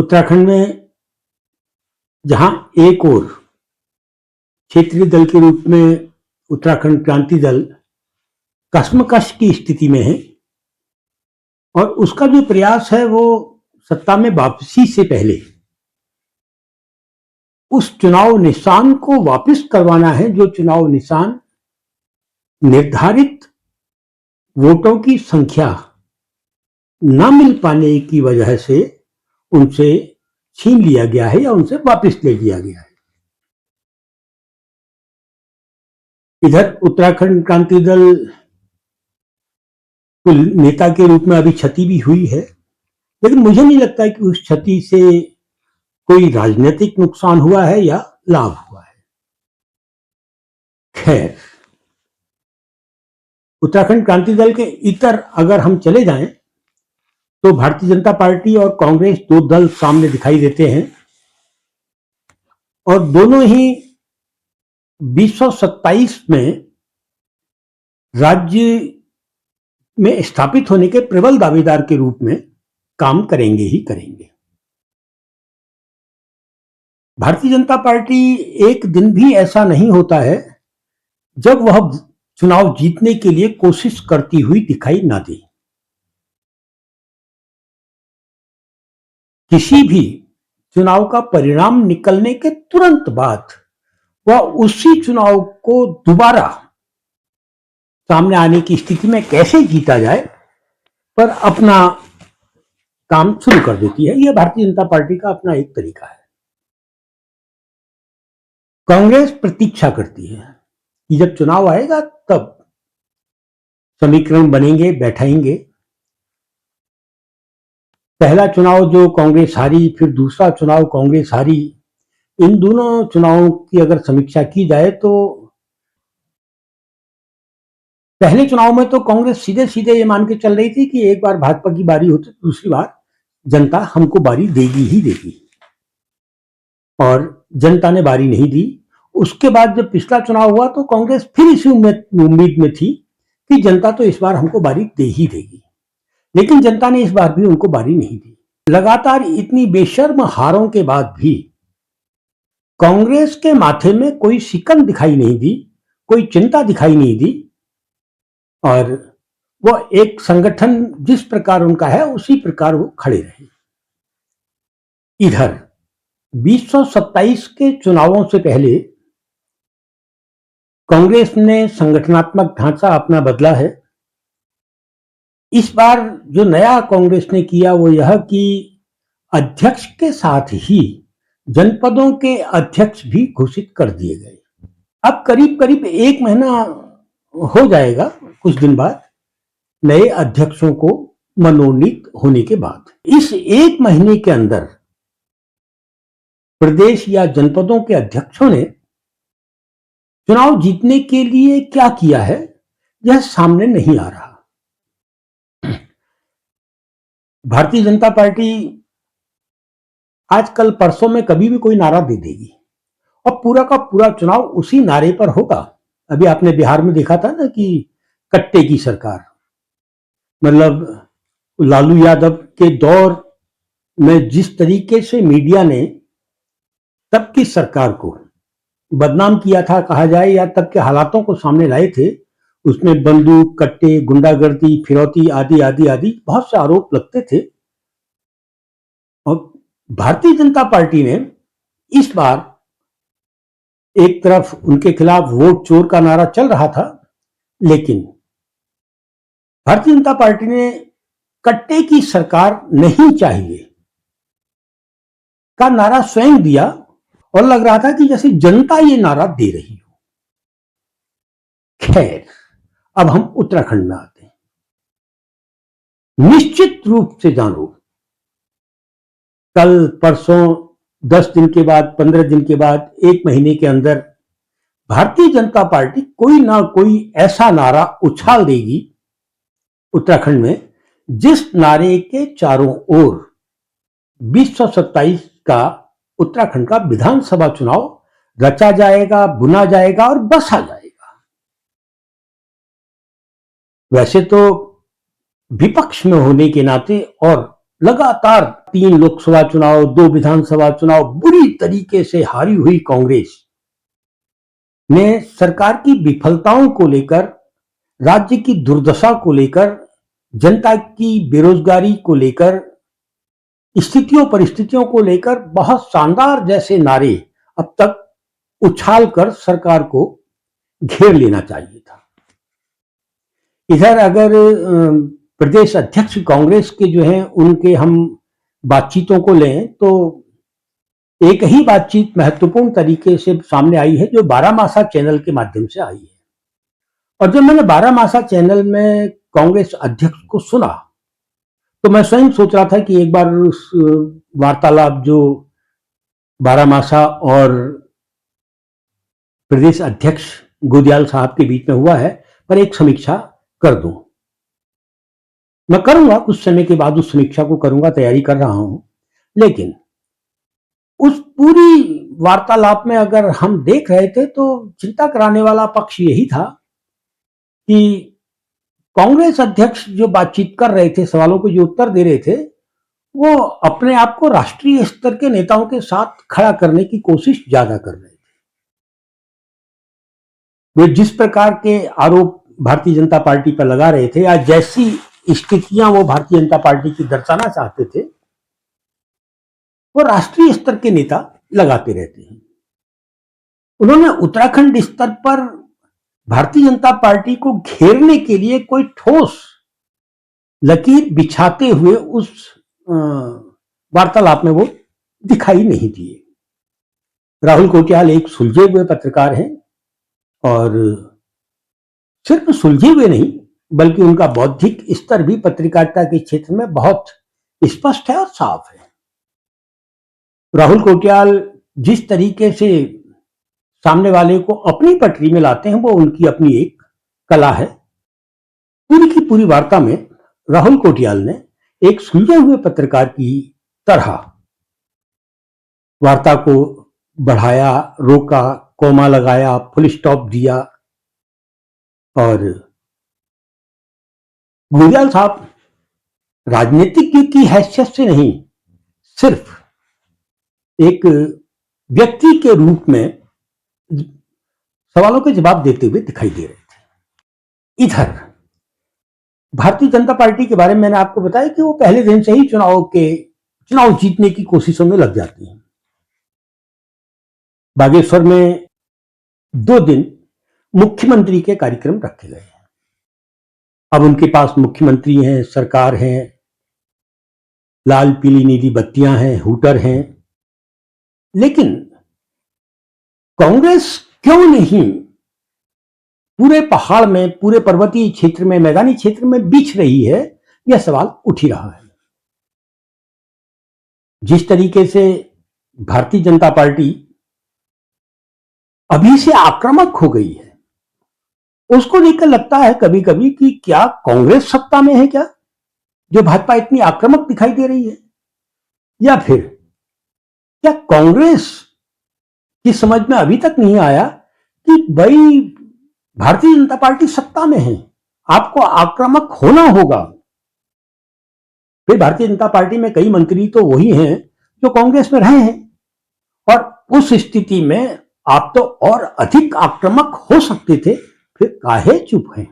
उत्तराखंड में जहां एक ओर क्षेत्रीय दल के रूप में उत्तराखंड क्रांति दल कश्मकश की स्थिति में है और उसका जो प्रयास है वो सत्ता में वापसी से पहले उस चुनाव निशान को वापस करवाना है जो चुनाव निशान निर्धारित वोटों की संख्या न मिल पाने की वजह से उनसे छीन लिया गया है या उनसे वापस ले लिया गया है। इधर उत्तराखंड क्रांति दल को नेता के रूप में अभी क्षति भी हुई है, लेकिन मुझे नहीं लगता कि उस क्षति से कोई राजनीतिक नुकसान हुआ है या लाभ हुआ है। खैर, उत्तराखंड क्रांति दल के इतर अगर हम चले जाएं तो भारतीय जनता पार्टी और कांग्रेस दो दल सामने दिखाई देते हैं और दोनों ही 2027 में राज्य में स्थापित होने के प्रबल दावेदार के रूप में काम करेंगे ही करेंगे। भारतीय जनता पार्टी एक दिन भी ऐसा नहीं होता है जब वह चुनाव जीतने के लिए कोशिश करती हुई दिखाई ना दे। किसी भी चुनाव का परिणाम निकलने के तुरंत बाद वह उसी चुनाव को दोबारा सामने आने की स्थिति में कैसे जीता जाए पर अपना काम शुरू कर देती है। यह भारतीय जनता पार्टी का अपना एक तरीका है। कांग्रेस प्रतीक्षा करती है कि जब चुनाव आएगा तब समीकरण बनेंगे, बैठाएंगे। पहला चुनाव जो कांग्रेस हारी, फिर दूसरा चुनाव कांग्रेस हारी, इन दोनों चुनावों की अगर समीक्षा की जाए तो पहले चुनाव में तो कांग्रेस सीधे सीधे ये मान के चल रही थी कि एक बार भाजपा की बारी होती तो दूसरी बार जनता हमको बारी देगी ही देगी, और जनता ने बारी नहीं दी। उसके बाद जब पिछला चुनाव हुआ तो कांग्रेस फिर इसी उम्मीद में थी कि जनता तो इस बार हमको बारी दे ही देगी, लेकिन जनता ने इस बार भी उनको बारी नहीं दी। लगातार इतनी बेशर्म हारों के बाद भी कांग्रेस के माथे में कोई शिकन दिखाई नहीं दी, कोई चिंता दिखाई नहीं दी, और वह एक संगठन जिस प्रकार उनका है उसी प्रकार वो खड़े रहे। इधर 2027 के चुनावों से पहले कांग्रेस ने संगठनात्मक ढांचा अपना बदला है। इस बार जो नया कांग्रेस ने किया वो यह कि अध्यक्ष के साथ ही जनपदों के अध्यक्ष भी घोषित कर दिए गए। अब करीब करीब एक महीना हो जाएगा कुछ दिन बाद नए अध्यक्षों को मनोनीत होने के बाद। इस एक महीने के अंदर प्रदेश या जनपदों के अध्यक्षों ने चुनाव जीतने के लिए क्या किया है यह सामने नहीं आ रहा। भारतीय जनता पार्टी आजकल परसों में कभी भी कोई नारा दे देगी और पूरा का पूरा चुनाव उसी नारे पर होगा। अभी आपने बिहार में देखा था ना कि कट्टे की सरकार, मतलब लालू यादव के दौर में जिस तरीके से मीडिया ने तब की सरकार को बदनाम किया था कहा जाए, या तब के हालातों को सामने लाए थे, उसमें बंदूक, कट्टे, गुंडागर्दी, फिरौती आदि आदि आदि बहुत से आरोप लगते थे। और भारतीय जनता पार्टी ने इस बार एक तरफ उनके खिलाफ वोट चोर का नारा चल रहा था, लेकिन भारतीय जनता पार्टी ने कट्टे की सरकार नहीं चाहिए का नारा स्वयं दिया और लग रहा था कि जैसे जनता ये नारा दे रही हो। खैर, अब हम उत्तराखंड में आते हैं। निश्चित रूप से जानो, कल परसों 10 दिन के बाद, 15 दिन के बाद, एक महीने के अंदर भारतीय जनता पार्टी कोई ना कोई ऐसा नारा उछाल देगी उत्तराखंड में जिस नारे के चारों ओर 2027 का उत्तराखंड का विधानसभा चुनाव रचा जाएगा, बुना जाएगा और बसा जाएगा। वैसे तो विपक्ष में होने के नाते और लगातार 3 लोकसभा चुनाव, 2 विधानसभा चुनाव बुरी तरीके से हारी हुई कांग्रेस ने सरकार की विफलताओं को लेकर, राज्य की दुर्दशा को लेकर, जनता की बेरोजगारी को लेकर, स्थितियों परिस्थितियों को लेकर बहुत शानदार जैसे नारे अब तक उछाल कर सरकार को घेर लेना चाहिए था। इधर अगर प्रदेश अध्यक्ष कांग्रेस के जो हैं उनके हम बातचीतों को लें तो एक ही बातचीत महत्वपूर्ण तरीके से सामने आई है जो बारामासा चैनल के माध्यम से आई है। और जब मैंने बारामासा चैनल में कांग्रेस अध्यक्ष को सुना तो मैं स्वयं सोच रहा था कि एक बार उस वार्तालाप जो बारामासा और प्रदेश अध्यक्ष गुदियाल साहब के बीच में हुआ है पर एक समीक्षा कर दूं। मैं करूंगा, कुछ समय के बाद उस समीक्षा को करूंगा, तैयारी कर रहा हूं। लेकिन उस पूरी वार्तालाप में अगर हम देख रहे थे तो चिंता कराने वाला पक्ष यही था कि कांग्रेस अध्यक्ष जो बातचीत कर रहे थे, सवालों को जो उत्तर दे रहे थे, वो अपने आप को राष्ट्रीय स्तर के नेताओं के साथ खड़ा करने की कोशिश ज्यादा कर रहे थे। वे जिस प्रकार के आरोप भारतीय जनता पार्टी पर लगा रहे थे या जैसी स्थितियां वो भारतीय जनता पार्टी की दर्शाना चाहते थे, वो राष्ट्रीय स्तर के नेता लगाते रहते हैं। उन्होंने उत्तराखंड स्तर पर भारतीय जनता पार्टी को घेरने के लिए कोई ठोस लकीर बिछाते हुए उस वार्तालाप में वो दिखाई नहीं दिए। राहुल कोटियाल एक सुलझे हुए पत्रकार हैं और सिर्फ सुलझे हुए नहीं बल्कि उनका बौद्धिक स्तर भी पत्रकारिता के क्षेत्र में बहुत स्पष्ट है और साफ है। राहुल कोटियाल जिस तरीके से सामने वाले को अपनी पटरी में लाते हैं वो उनकी अपनी एक कला है। पूरी की पूरी वार्ता में राहुल कोटियाल ने एक सुलझे हुए पत्रकार की तरह वार्ता को बढ़ाया, रोका, कोमा लगाया, फुल स्टॉप दिया। और गुदियाल साहब राजनीतिज्ञ की हैसियत से नहीं, सिर्फ एक व्यक्ति के रूप में सवालों के जवाब देते हुए दिखाई दे रहे थे। इधर भारतीय जनता पार्टी के बारे में मैंने आपको बताया कि वो पहले दिन से ही चुनाव जीतने की कोशिशों में लग जाती है। बागेश्वर में 2 दिन मुख्यमंत्री के कार्यक्रम रखे गए हैं। अब उनके पास मुख्यमंत्री हैं, सरकार है, लाल पीली नीली बत्तियां हैं, हूटर हैं, लेकिन कांग्रेस क्यों नहीं पूरे पहाड़ में, पूरे पर्वतीय क्षेत्र में, मैदानी क्षेत्र में बिछ रही है, यह सवाल उठ ही रहा है। जिस तरीके से भारतीय जनता पार्टी अभी से आक्रामक हो गई है, उसको देखकर लगता है कभी कभी कि क्या कांग्रेस सत्ता में है क्या, जो भाजपा इतनी आक्रामक दिखाई दे रही है, या फिर क्या कांग्रेस की समझ में अभी तक नहीं आया कि भाई भारतीय जनता पार्टी सत्ता में है, आपको आक्रामक होना होगा। फिर भारतीय जनता पार्टी में कई मंत्री तो वही हैं जो कांग्रेस में रहे हैं, और उस स्थिति में आप तो और अधिक आक्रामक हो सकते थे, फिर काहे चुप हैं?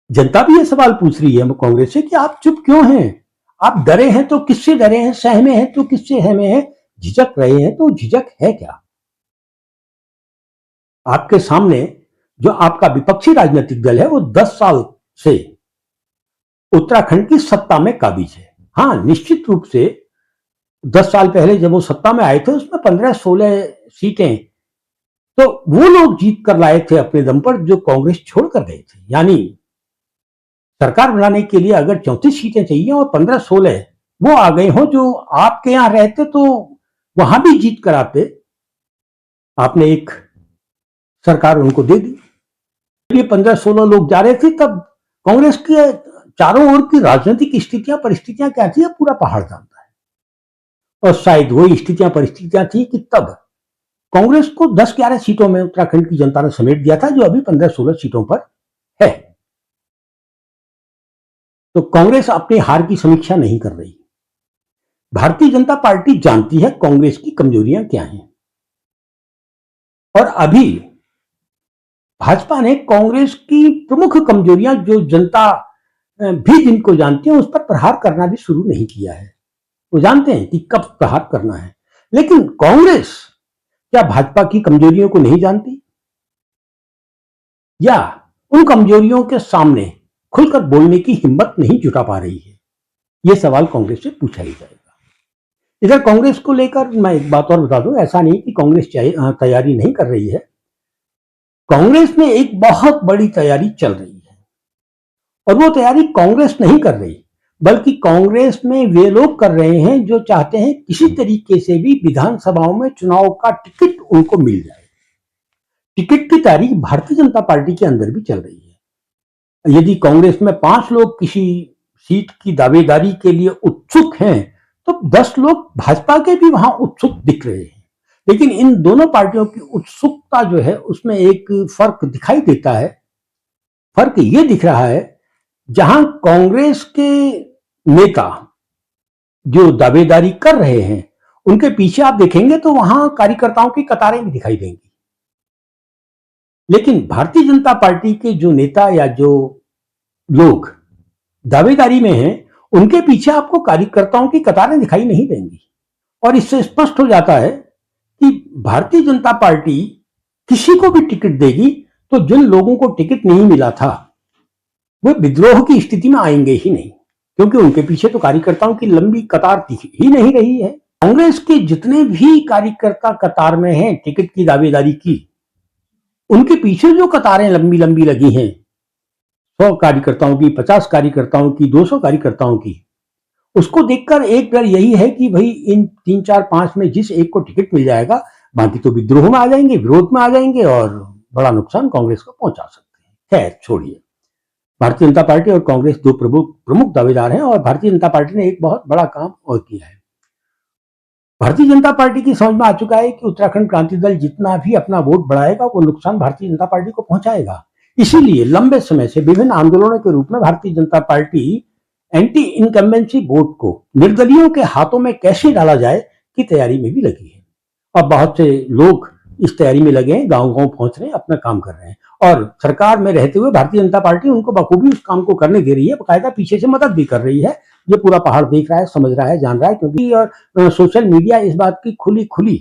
जनता भी यह सवाल पूछ रही है कांग्रेस से कि आप चुप क्यों हैं? आप डरे हैं तो किससे डरे हैं, सहमे हैं तो किससे सहमे हैं, झिझक रहे हैं तो झिझक है क्या? आपके सामने जो आपका विपक्षी राजनीतिक दल है वो 10 साल से उत्तराखंड की सत्ता में काबिज है। हाँ, निश्चित रूप से 10 साल पहले जब वो सत्ता में आए थे उसमें 15-16 सीटें तो वो लोग जीत कर लाए थे अपने दम पर, जो कांग्रेस छोड़कर गए थे। यानी सरकार बनाने के लिए अगर 34 सीटें चाहिए और 15-16 वो आ गए हो जो आपके यहां रहते तो वहां भी जीत कर आते, आपने एक सरकार उनको दे दी। ये 15-16 लोग जा रहे थे, तब कांग्रेस के चारों ओर की राजनीतिक स्थितियां परिस्थितियां क्या थी पूरा पहाड़ जानता है। और शायद वही स्थितियां परिस्थितियां थी कि तब कांग्रेस को 10-11 सीटों में उत्तराखंड की जनता ने समेट दिया था, जो अभी 15-16 सीटों पर है। तो कांग्रेस अपनी हार की समीक्षा नहीं कर रही। भारतीय जनता पार्टी जानती है कांग्रेस की कमजोरियां क्या हैं, और अभी भाजपा ने कांग्रेस की प्रमुख कमजोरियां जो जनता भी जिनको जानती है उस पर प्रहार करना भी शुरू नहीं किया है। वो जानते हैं कि कब प्रहार करना है, लेकिन कांग्रेस क्या भाजपा की कमजोरियों को नहीं जानती, या उन कमजोरियों के सामने खुलकर बोलने की हिम्मत नहीं जुटा पा रही है? यह सवाल कांग्रेस से पूछा ही जाएगा। इधर कांग्रेस को लेकर मैं एक बात और बता दूं, ऐसा नहीं कि कांग्रेस तैयारी नहीं कर रही है। कांग्रेस में एक बहुत बड़ी तैयारी चल रही है, और वो तैयारी कांग्रेस नहीं कर रही, बल्कि कांग्रेस में वे लोग कर रहे हैं जो चाहते हैं किसी तरीके से भी विधानसभाओं में चुनाव का टिकट उनको मिल जाए। टिकट की तैयारी भारतीय जनता पार्टी के अंदर भी चल रही है। यदि कांग्रेस में 5 लोग किसी सीट की दावेदारी के लिए उत्सुक हैं, तो 10 लोग भाजपा के भी वहां उत्सुक दिख रहे हैं। लेकिन इन दोनों पार्टियों की उत्सुकता जो है उसमें एक फर्क दिखाई देता है। फर्क ये दिख रहा है, जहां कांग्रेस के नेता जो दावेदारी कर रहे हैं उनके पीछे आप देखेंगे तो वहां कार्यकर्ताओं की कतारें भी दिखाई देंगी, लेकिन भारतीय जनता पार्टी के जो नेता या जो लोग दावेदारी में हैं उनके पीछे आपको कार्यकर्ताओं की कतारें दिखाई नहीं देंगी। और इससे स्पष्ट हो जाता है कि भारतीय जनता पार्टी किसी को भी टिकट देगी तो जिन लोगों को टिकट नहीं मिला था वे विद्रोह की स्थिति में आएंगे ही नहीं, क्योंकि उनके पीछे तो कार्यकर्ताओं की लंबी कतार दिख ही नहीं रही है। कांग्रेस के जितने भी कार्यकर्ता कतार में हैं टिकट की दावेदारी की, उनके पीछे जो कतारें लंबी लंबी लगी हैं, 100 कार्यकर्ताओं की, 50 कार्यकर्ताओं की, 200 कार्यकर्ताओं की, उसको देखकर एक डर यही है कि भाई इन 3, 4, 5 में जिस एक को टिकट मिल जाएगा, बाकी तो विद्रोह में आ जाएंगे, विरोध में आ जाएंगे और बड़ा नुकसान कांग्रेस को पहुंचा सकते हैं। खैर छोड़िए, भारतीय जनता पार्टी और कांग्रेस दो प्रमुख दावेदार हैं, और भारतीय जनता पार्टी ने एक बहुत बड़ा काम और किया है। भारतीय जनता पार्टी की समझ में आ चुका है कि उत्तराखंड क्रांति दल जितना भी अपना वोट बढ़ाएगा वो नुकसान भारतीय जनता पार्टी को पहुंचाएगा। इसीलिए लंबे समय से विभिन्न आंदोलनों के रूप में Bharatiya Janata party anti incumbency vote को निर्दलीयों के हाथों में कैसे डाला जाए की तैयारी में भी लगी है। अब बहुत से लोग इस तैयारी में लगे हैं, गांव गांव पहुंच रहे हैं, अपना काम कर रहे हैं, और सरकार में रहते हुए भारतीय जनता पार्टी उनको बखूबी उस काम को करने दे रही है, बाकायदा पीछे से मदद भी कर रही है। ये पूरा पहाड़ देख रहा है, समझ रहा है, जान रहा है, क्योंकि और सोशल मीडिया इस बात की खुली खुली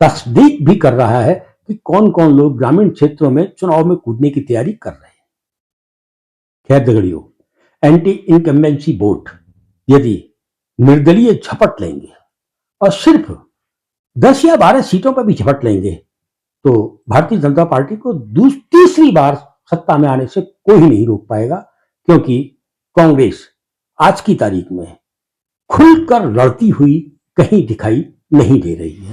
तस्दीक भी कर रहा है कि कौन कौन लोग ग्रामीण क्षेत्रों में चुनाव में कूदने की तैयारी कर रहे हैं। खैर दगड़ियों, एंटी इनकम्बेंसी वोट यदि निर्दलीय झपट लेंगे और सिर्फ 10 या 12 सीटों पर भी झपट लेंगे तो भारतीय जनता पार्टी को तीसरी बार सत्ता में आने से कोई नहीं रोक पाएगा, क्योंकि कांग्रेस आज की तारीख में खुलकर लड़ती हुई कहीं दिखाई नहीं दे रही है।